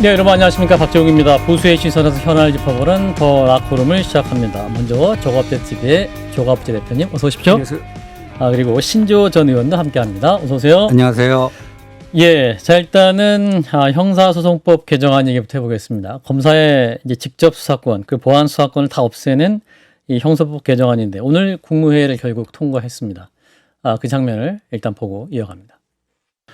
네, 여러분 안녕하십니까. 박재웅입니다. 보수의 시선에서 현안을 짚어보는 더 라코룸을 시작합니다. 먼저 조갑대TV의 조갑재 대표님 어서 오십시오. 안녕하세요. 그리고 신조 전 의원도 함께합니다. 어서 오세요. 안녕하세요. 예, 자 일단은 형사소송법 개정안 얘기부터 해보겠습니다. 검사의 이제 직접 수사권, 그 보안 수사권을 다 없애는 이 형사법 개정안인데 오늘 국무회의를 결국 통과했습니다. 그 장면을 일단 보고 이어갑니다.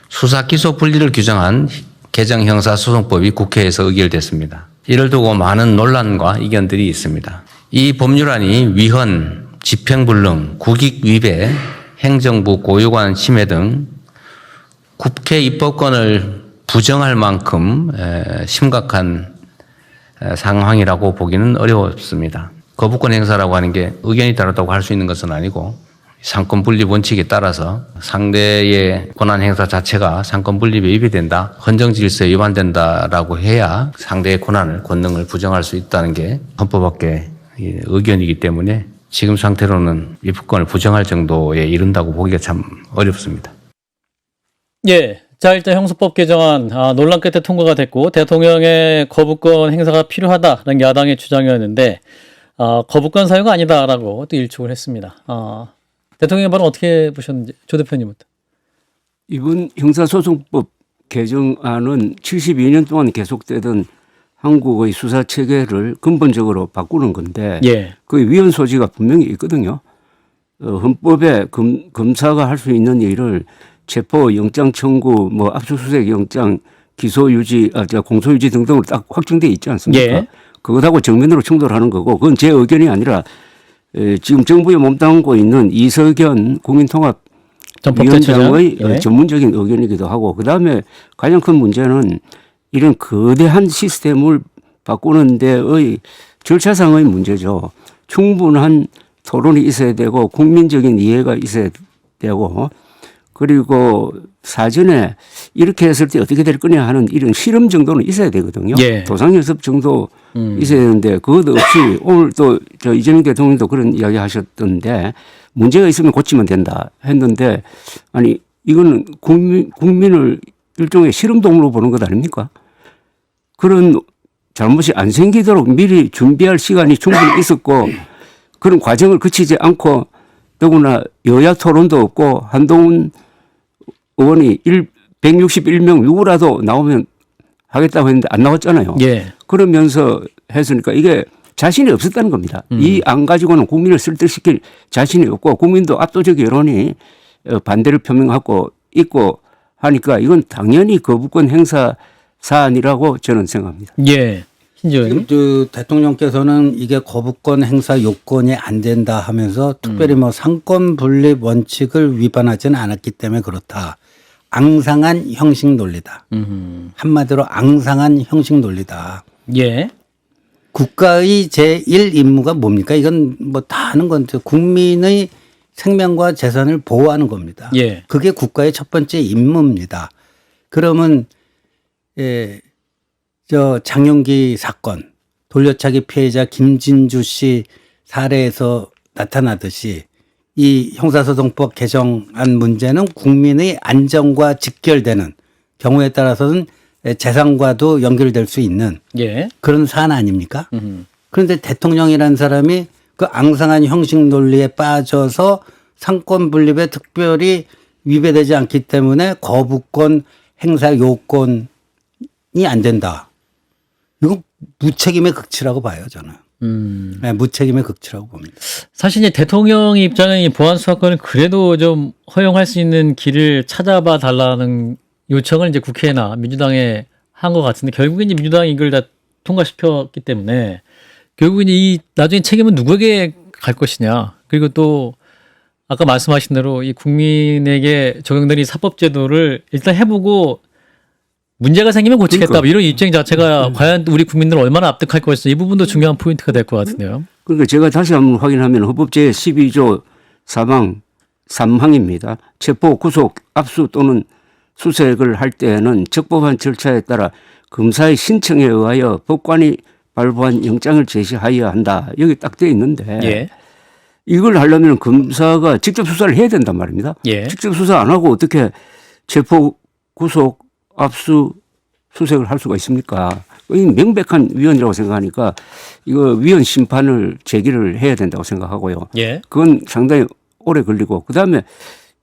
수사 기소 분리를 규정한 개정 형사소송법이 국회에서 의결됐습니다. 이를 두고 많은 논란과 이견들이 있습니다. 이 법률안이 위헌, 집행불능, 국익위배, 행정부 고유관 침해 등 국회 입법권을 부정할 만큼 심각한 상황이라고 보기는 어렵습니다. 거부권 행사라고 하는 게 의견이 다르다고 할 수 있는 것은 아니고 상권 분립 원칙에 따라서 상대의 권한 행사 자체가 상권 분립에 위배된다, 헌정 질서에 위반된다라고 해야 상대의 권능을 부정할 수 있다는 게 헌법학계 의견이기 때문에 지금 상태로는 입법권을 부정할 정도에 이른다고 보기가 참 어렵습니다. 예, 자 일단 형사법 개정안 논란 끝에 통과가 됐고 대통령의 거부권 행사가 필요하다는 야당의 주장이었는데 거부권 사유가 아니다라고 또 일축을 했습니다. 대통령의 발언 어떻게 보셨는지 조 대표님부터. 이번 형사소송법 개정안은 72년 동안 계속되던 한국의 수사 체계를 근본적으로 바꾸는 건데 예. 그 위헌 소지가 분명히 있거든요. 헌법에 검사가 할 수 있는 일을 체포, 영장 청구, 압수수색 영장, 기소 유지, 공소 유지 등등으로 딱 확정돼 있지 않습니까? 예. 그것하고 정면으로 충돌하는 거고 그건 제 의견이 아니라 지금 정부에 몸담고 있는 이석연 국민통합위원장의 예. 전문적인 의견이기도 하고 그다음에 가장 큰 문제는 이런 거대한 시스템을 바꾸는 데의 절차상의 문제죠. 충분한 토론이 있어야 되고 국민적인 이해가 있어야 되고 그리고 사전에 이렇게 했을 때 어떻게 될 거냐 하는 이런 실험 정도는 있어야 되거든요. 예. 도상연습 정도 있어야 되는데 그것 없이 오늘 또 이재명 대통령도 그런 이야기 하셨던데 문제가 있으면 고치면 된다 했는데 아니 이거는 국민을 일종의 실험동으로 보는 것 아닙니까? 그런 잘못이 안 생기도록 미리 준비할 시간이 충분히 있었고 그런 과정을 거치지 않고 더구나 여야 토론도 없고 한동훈 의원이 161명 누구라도 나오면 하겠다고 했는데 안 나왔잖아요. 예. 그러면서 했으니까 이게 자신이 없었다는 겁니다. 이 안 가지고는 국민을 설득시킬 자신이 없고 국민도 압도적 여론이 반대를 표명하고 있고 하니까 이건 당연히 거부권 행사 사안이라고 저는 생각합니다. 예. 지금 대통령께서는 이게 거부권 행사 요건이 안 된다 하면서 특별히 상권 분립 원칙을 위반하지는 않았기 때문에 그렇다. 앙상한 형식 논리다. 한마디로 앙상한 형식 논리다. 예. 국가의 제1 임무가 뭡니까? 이건 다 아는 건데 국민의 생명과 재산을 보호하는 겁니다. 예. 그게 국가의 첫 번째 임무입니다. 그러면 장용기 사건 돌려차기 피해자 김진주 씨 사례에서 나타나듯이 이 형사소송법 개정안 문제는 국민의 안전과 직결되는 경우에 따라서는 재산과도 연결될 수 있는 예. 그런 사안 아닙니까? 그런데 대통령이라는 사람이 그 앙상한 형식 논리에 빠져서 상권 분립에 특별히 위배되지 않기 때문에 거부권 행사 요건이 안 된다. 이거 무책임의 극치라고 봐요, 저는. 네, 무책임의 극치라고 봅니다. 사실 이제 대통령 입장은 이 보안 수사권을 그래도 좀 허용할 수 있는 길을 찾아봐 달라는 요청을 이제 국회나 민주당에 한 것 같은데 결국에 이제 민주당이 이걸 다 통과시켰기 때문에 결국에 이 나중에 책임은 누구에게 갈 것이냐. 그리고 또 아까 말씀하신 대로 이 국민에게 적용되는 이 사법제도를 일단 해보고 문제가 생기면 고치겠다. 그러니까. 이런 입장 자체가 과연 우리 국민들을 얼마나 압득할 것이냐. 이 부분도 중요한 포인트가 될 것 같은데요. 그러니까 제가 다시 한번 확인하면 헌법 제12조 4항 3항입니다. 체포, 구속, 압수 또는 수색을 할 때에는 적법한 절차에 따라 검사의 신청에 의하여 법관이 발부한 영장을 제시하여야 한다. 여기 딱 되어 있는데 예. 이걸 하려면 검사가 직접 수사를 해야 된단 말입니다. 예. 직접 수사 안 하고 어떻게 체포, 구속, 압수, 수색을 할 수가 있습니까? 이 명백한 위헌이라고 생각하니까 이거 위헌 심판을 제기를 해야 된다고 생각하고요. 예. 그건 상당히 오래 걸리고 그다음에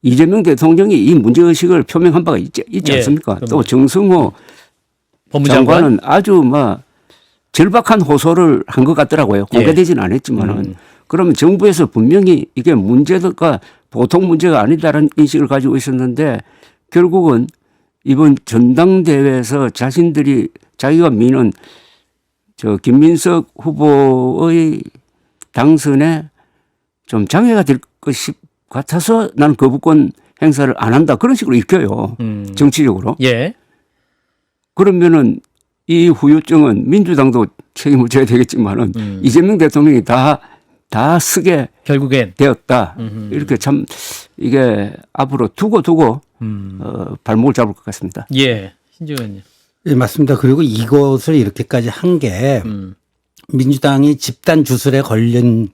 이재명 대통령이 이 문제의식을 표명한 바가 있지 예. 않습니까? 또 그럼요. 정승호 법무장관. 장관은 아주 절박한 호소를 한 것 같더라고요. 공개되지는 않았지만은. 그러면 정부에서 분명히 이게 문제가 보통 문제가 아니다라는 인식을 가지고 있었는데 결국은 이번 전당대회에서 자기가 미는 김민석 후보의 당선에 좀 장애가 될 것 같아서 나는 거부권 행사를 안 한다. 그런 식으로 읽혀요. 정치적으로. 예. 그러면은 이 후유증은 민주당도 책임을 져야 되겠지만은 이재명 대통령이 다 쓰게 결국엔. 되었다. 이렇게 참 이게 앞으로 두고 발목을 잡을 것 같습니다. 예. 신지원님. 예, 맞습니다. 그리고 이것을 이렇게까지 한 게 민주당이 집단 주술에 걸린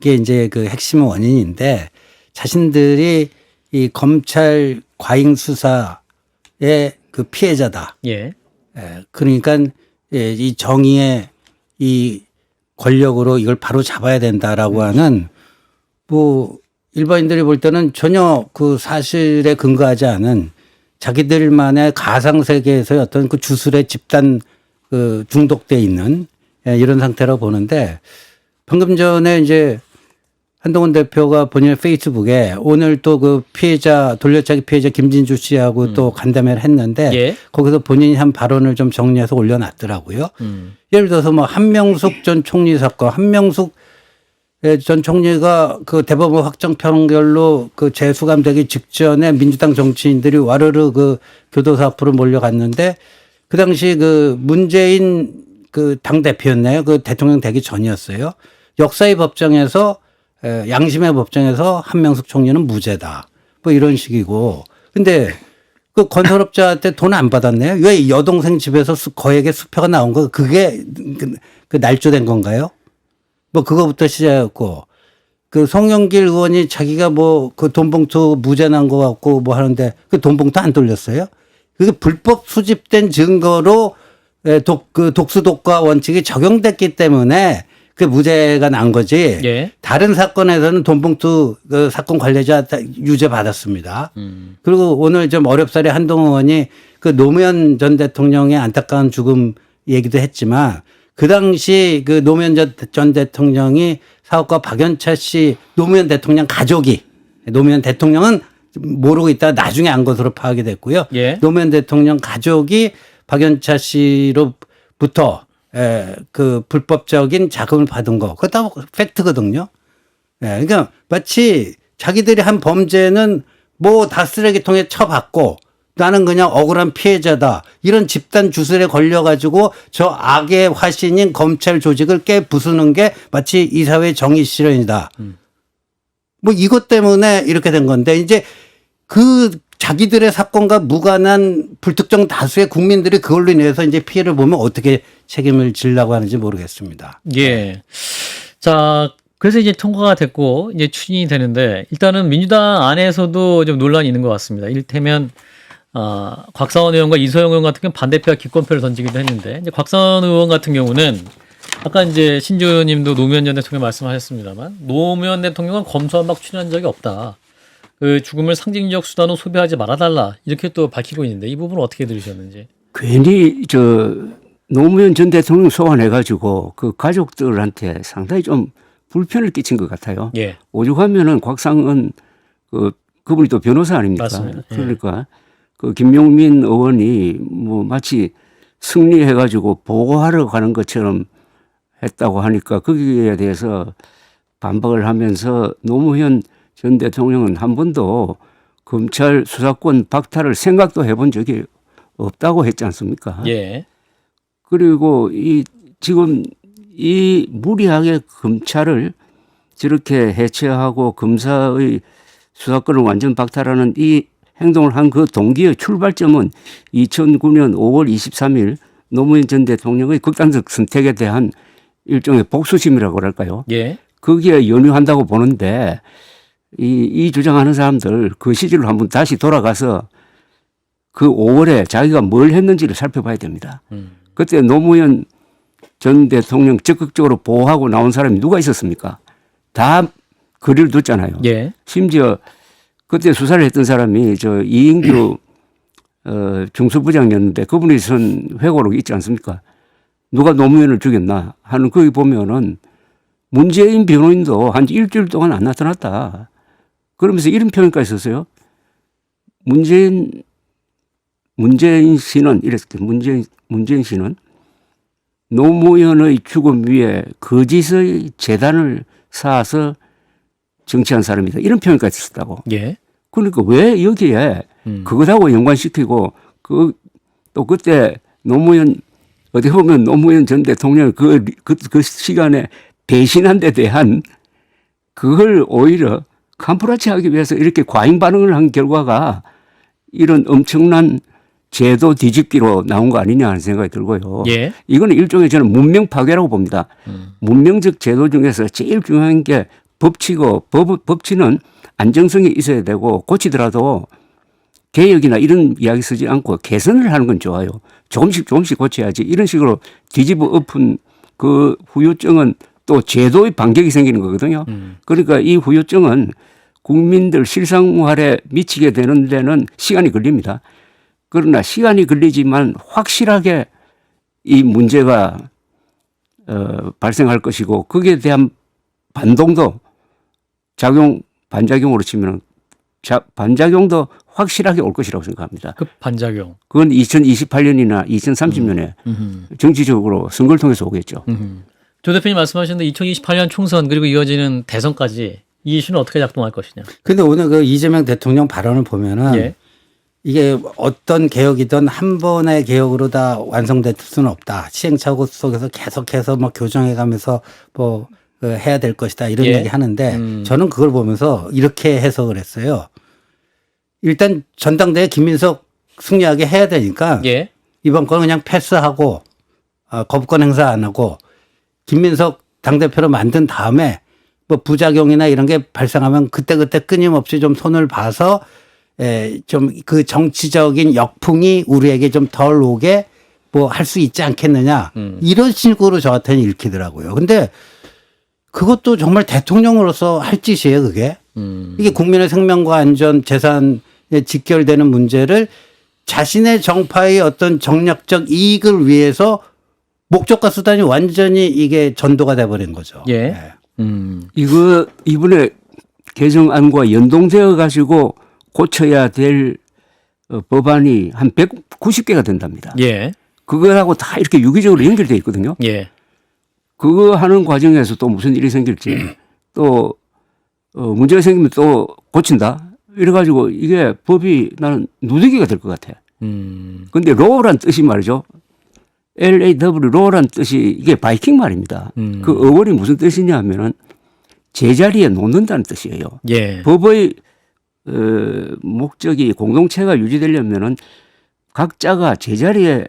게 이제 그 핵심 원인인데 자신들이 이 검찰 과잉 수사의 그 피해자다. 예. 예, 그러니까 예, 이 정의의 이 권력으로 이걸 바로 잡아야 된다라고 하는 뭐 일반인들이 볼 때는 전혀 그 사실에 근거하지 않은 자기들만의 가상 세계에서의 어떤 그 주술의 집단 그 중독돼 있는 예, 이런 상태라고 보는데 방금 전에 이제 한동훈 대표가 본인의 페이스북에 오늘 또 그 피해자 돌려차기 피해자 김진주 씨하고 또 간담회를 했는데 예. 거기서 본인이 한 발언을 좀 정리해서 올려놨더라고요. 예를 들어서 뭐 한명숙 전 총리 사건, 한명숙 전 총리가 그 대법원 확정 판결로 그 재수감되기 직전에 민주당 정치인들이 와르르 그 교도소 앞으로 몰려갔는데 그 당시 그 문재인 그 당대표였나요? 그 대통령 되기 전이었어요. 역사의 법정에서 양심의 법정에서 한명숙 총리는 무죄다. 뭐 이런 식이고. 근데 그 건설업자한테 돈 안 받았네요. 왜 여동생 집에서 거액의 수표가 나온 거 그게 그 날조된 건가요? 뭐 그거부터 시작했고 그 송영길 의원이 자기가 뭐 그 돈봉투 무죄 난 거 같고 뭐 하는데 그 돈봉투 안 돌렸어요? 그게 불법 수집된 증거로 그 독수독과 원칙이 적용됐기 때문에 그 무죄가 난 거지. 예. 다른 사건에서는 돈봉투 그 사건 관계자 유죄 받았습니다. 그리고 오늘 좀 어렵사리 한동훈 의원이 그 노무현 전 대통령의 안타까운 죽음 얘기도 했지만 그 당시 그 노무현 전 대통령이 사업가 박연차 씨 노무현 대통령 가족이 노무현 대통령은 모르고 있다가 나중에 안 것으로 파악이 됐고요. 예. 노무현 대통령 가족이 박연차 씨로부터 그 불법적인 자금을 받은 거. 그거 다 팩트거든요. 그러니까 마치 자기들이 한 범죄는 뭐 다 쓰레기통에 쳐박고 나는 그냥 억울한 피해자다. 이런 집단 주술에 걸려가지고 저 악의 화신인 검찰 조직을 깨부수는 게 마치 이 사회의 정의 실현이다. 뭐 이것 때문에 이렇게 된 건데 이제 그 자기들의 사건과 무관한 불특정 다수의 국민들이 그걸로 인해서 이제 피해를 보면 어떻게 책임을 지려고 하는지 모르겠습니다. 예. 자, 그래서 이제 통과가 됐고 이제 추진이 되는데 일단은 민주당 안에서도 좀 논란이 있는 것 같습니다. 이를테면 곽상원 의원과 이소영 의원 같은 경우는 반대표와 기권표를 던지기도 했는데 이제 곽상원 의원 같은 경우는 아까 이제 신조 의원님도 노무현 전 대통령 말씀하셨습니다만 노무현 대통령은 검수완박 추진한 적이 없다. 그 죽음을 상징적 수단으로 소비하지 말아달라 이렇게 또 밝히고 있는데 이 부분은 어떻게 들으셨는지? 괜히 노무현 전 대통령 소환해가지고 그 가족들한테 상당히 좀 불편을 끼친 것 같아요. 예. 오죽하면은 곽상은 그분이 또 변호사 아닙니까? 맞습니다. 예. 그러니까 그 김용민 의원이 뭐 마치 승리해가지고 보고하러 가는 것처럼 했다고 하니까 거기에 대해서 반박을 하면서 노무현 전 대통령은 한 번도 검찰 수사권 박탈을 생각도 해본 적이 없다고 했지 않습니까? 예. 그리고 지금 이 무리하게 검찰을 저렇게 해체하고 검사의 수사권을 완전 박탈하는 이 행동을 한 그 동기의 출발점은 2009년 5월 23일 노무현 전 대통령의 극단적 선택에 대한 일종의 복수심이라고 할까요? 예. 거기에 연유한다고 보는데 이 주장하는 사람들 그 시절로 한번 다시 돌아가서 그 5월에 자기가 뭘 했는지를 살펴봐야 됩니다. 그때 노무현 전 대통령 적극적으로 보호하고 나온 사람이 누가 있었습니까? 다 거리를 뒀잖아요. 예. 심지어 그때 수사를 했던 사람이 저 이인규 중수부장이었는데 그분이 선 회고록 있지 않습니까? 누가 노무현을 죽였나 하는 거기 보면은 문재인 변호인도 한 일주일 동안 안 나타났다. 그러면서 이런 표현까지 썼어요. 문재인 씨는 이랬을 때 문재인 씨는 노무현의 죽음 위에 거짓의 재단을 쌓아서 정치한 사람이다. 이런 표현까지 썼다고. 예. 그러니까 왜 여기에 그것하고 연관시키고 또 그때 노무현 어떻게 보면 노무현 전 대통령 그 시간에 배신한 데 대한 그걸 오히려 캄프라치하기 위해서 이렇게 과잉 반응을 한 결과가 이런 엄청난 제도 뒤집기로 나온 거 아니냐 하는 생각이 들고요. 예. 이거는 일종의 저는 문명 파괴라고 봅니다. 문명적 제도 중에서 제일 중요한 게 법치고 법치는 안정성이 있어야 되고 고치더라도 개혁이나 이런 이야기 쓰지 않고 개선을 하는 건 좋아요. 조금씩 고쳐야지. 이런 식으로 뒤집어 엎은 그 후유증은 또 제도의 반격이 생기는 거거든요. 그러니까 이 후유증은 국민들 실생활에 미치게 되는 데는 시간이 걸립니다. 그러나 시간이 걸리지만 확실하게 이 문제가 발생할 것이고 거기에 대한 반동도 반작용으로 치면 반작용도 확실하게 올 것이라고 생각합니다. 그 반작용. 그건 2028년이나 2030년에 정치적으로 선거를 통해서 오겠죠. 조 대표님 말씀하셨는데 2028년 총선 그리고 이어지는 대선까지 이 이슈는 어떻게 작동할 것이냐. 근데 오늘 그 이재명 대통령 발언을 보면은 예. 이게 어떤 개혁이든 한 번의 개혁으로 다 완성될 수는 없다. 시행착오 속에서 계속해서 뭐 교정해 가면서 뭐 해야 될 것이다. 이런 예. 얘기 하는데 저는 그걸 보면서 이렇게 해석을 했어요. 일단 전당대회 김민석 승리하게 해야 되니까 예. 이번 거는 그냥 패스하고 거부권 행사 안 하고 김민석 당대표로 만든 다음에 뭐 부작용이나 이런 게 발생하면 그때그때 끊임없이 좀 손을 봐서 좀 그 정치적인 역풍이 우리에게 좀 덜 오게 뭐 할 수 있지 않겠느냐. 이런 식으로 저한테는 읽히더라고요. 근데 그것도 정말 대통령으로서 할 짓이에요, 그게. 이게 국민의 생명과 안전, 재산에 직결되는 문제를 자신의 정파의 어떤 정략적 이익을 위해서 목적과 수단이 완전히 이게 전도가 돼버린 거죠. 예. 이거 이번에 개정안과 연동되어 가지고 고쳐야 될 법안이 한 190개가 된답니다. 예. 그거하고 다 이렇게 유기적으로 연결되어 있거든요. 예. 그거 하는 과정에서 또 무슨 일이 생길지 또 문제가 생기면 또 고친다. 이래가지고 이게 법이 나는 누더기가 될 것 같아. 근데 로우란 뜻이 말이죠. LAW 로우란 뜻이 이게 바이킹 말입니다. 그 어원이 무슨 뜻이냐 하면은 제자리에 놓는다는 뜻이에요. 예. 법의 목적이 공동체가 유지되려면은 각자가 제자리에서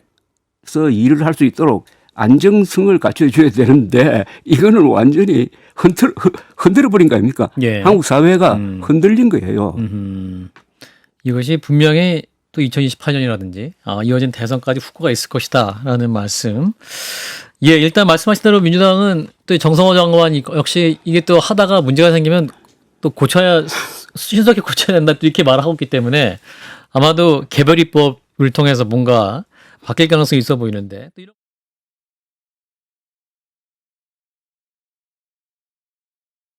일을 할 수 있도록 안정성을 갖춰줘야 되는데 이거는 완전히 흔들어버린 거 아닙니까? 예. 한국 사회가 흔들린 거예요. 이것이 분명히 또 2028년이라든지 이어진 대선까지 후과가 있을 것이다라는 말씀. 예, 일단 말씀하신 대로 민주당은 또 정성호 장관이 역시 이게 또 하다가 문제가 생기면 또 신속히 고쳐야 된다 또 이렇게 말하고 있기 때문에 아마도 개별 입법을 통해서 뭔가 바뀔 가능성이 있어 보이는데 또 이런